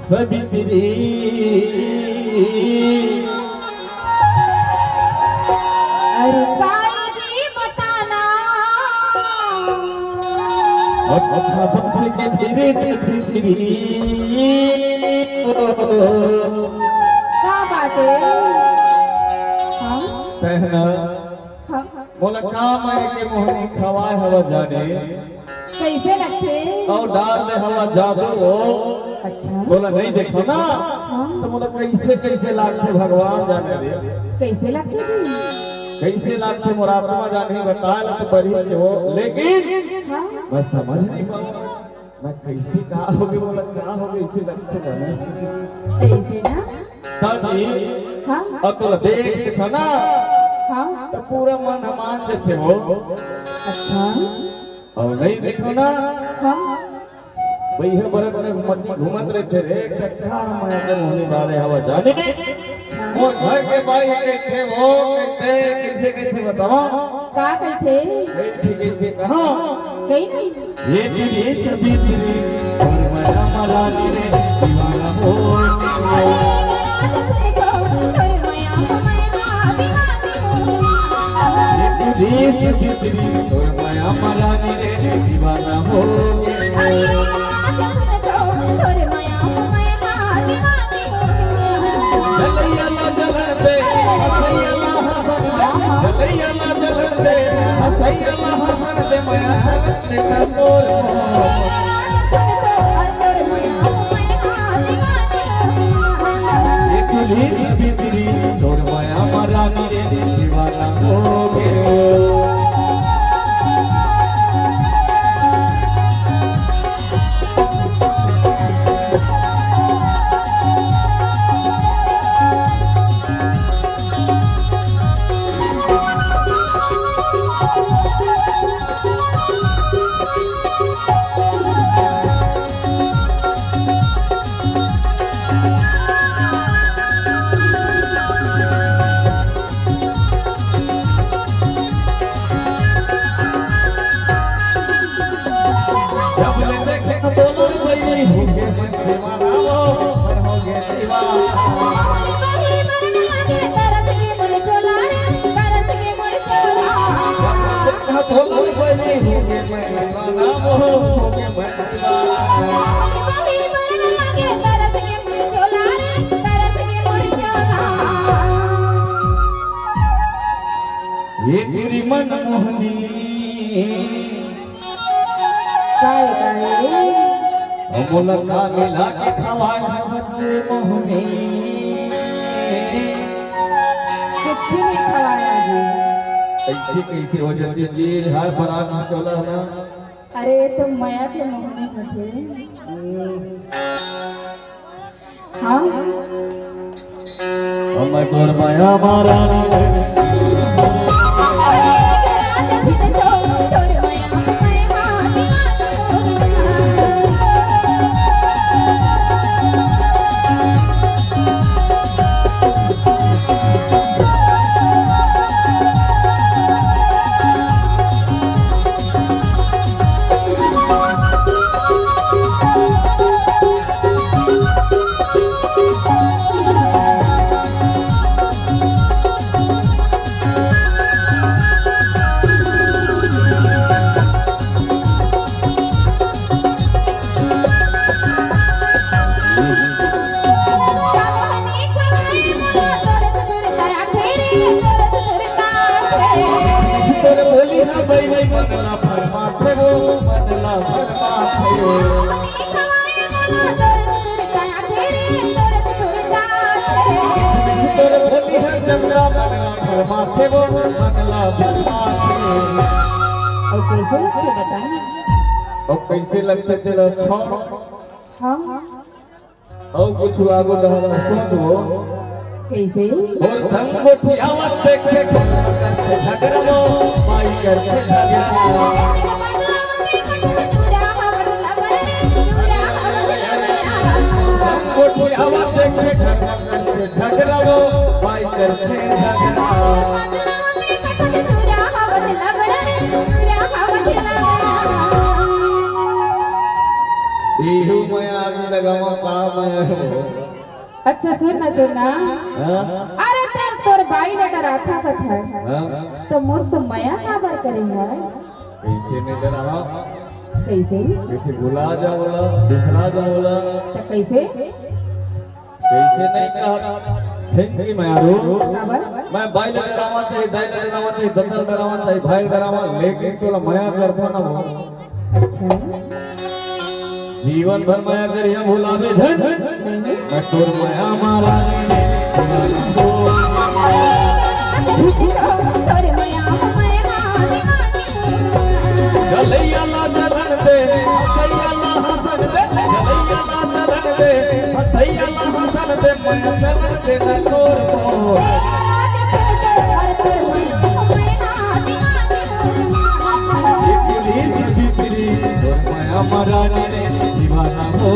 सवित्री अरे ताई जी बताना बंस के धीरे धीरे क्या बात है? हाँ पहना हाँ बोला काम है के मोहनी खवाए हवा जाने कैसे लगते? और डाल दे हवा जादू हो। अच्छा बोला नहीं देखो ना हाँ तो बोला कैसे कैसे लागते भगवान जाने दे कैसे लगते जी? कैसे लागते मुरात्मा जाने बताया तो बड़ी हो लेकिन हाँ मैं समझ नहीं पाऊंगा मैं कैसे कहा होगी बोला कहा होगी इसे लगते जाने कैसे ना? ताकि हाँ अकल देख था ना हाँ तो पूरा मन मान देते हो अच्छा और नहीं देखो ना हाँ भैया बड़े बड़े मट्टी घूमत रहते रे कट्ठा मैं तो होने वाले हवा जाने वो घर के भाई कहते वो कहते कैसे कैसे बताओ का कहते? कैसे कैसे कहा कहीं नहीं ये तेरी सभी तेरी और मेरा मला तेरे दीवाना हो ये तेरी सभी तेरी और मेरा मला तेरे दीवाना हो जलैया ला जलन दे हसैया ला हसन जलैया ला जलन दे हसैया ला हसन दे माया से तोर ये तेरी सभी तेरी और माया मला तेरे दीवाना हो ये तेरी मन मोहनी काय काय अमोल का मिला के खवाए बच्चे मोहनी कुछ नहीं खवाया जी। ऐसे कैसे हो जाती जी हाय पराना चला ना अरे तो माया के मोहनी होते हाँ हम तोर माया मारा मनला फरमा थे मनला फरमा थे तोर भोली है चंद्रा मनला फरमा थे मनला फरमा थे और कैसे लगते बताएं? और कैसे लगते तेरा छौ हाँ और कुछ आगो रहला सोचो कैसे? और संग गोठियावत देखे झगड़ो माई करके झगड़ा गोठियावत देखे झगड़ो माई करके झगड़ा एहू मैं आग लगावा का मैं अच्छा सुन ना हाँ अरे तोर बाई ने डराथा कथा हाँ तो मोर से मया काबर करे है कैसे नहीं डरावा कैसे कैसे भुला जा बोला बिसरा जा बोला तो कैसे नहीं कहा थैंक यू मैं आरो काबर मैं भाई ले डरावा चाहिए दाई ले डरावा चाहिए दत्तल डरावा चाहिए भाई डरावा लेकिन तोला माया करता ना वो अच्छा जीवन भर माया करिया भुलावे झन नहीं मैं तोर माया मारा गलैया ला जलन दे हसैया ला हसन दे गलैया ला जलन दे हसैया ला हसन दे मैं चलन दे न तोर को एक रीत बितरी तोर माया मारा ने दीवाना हो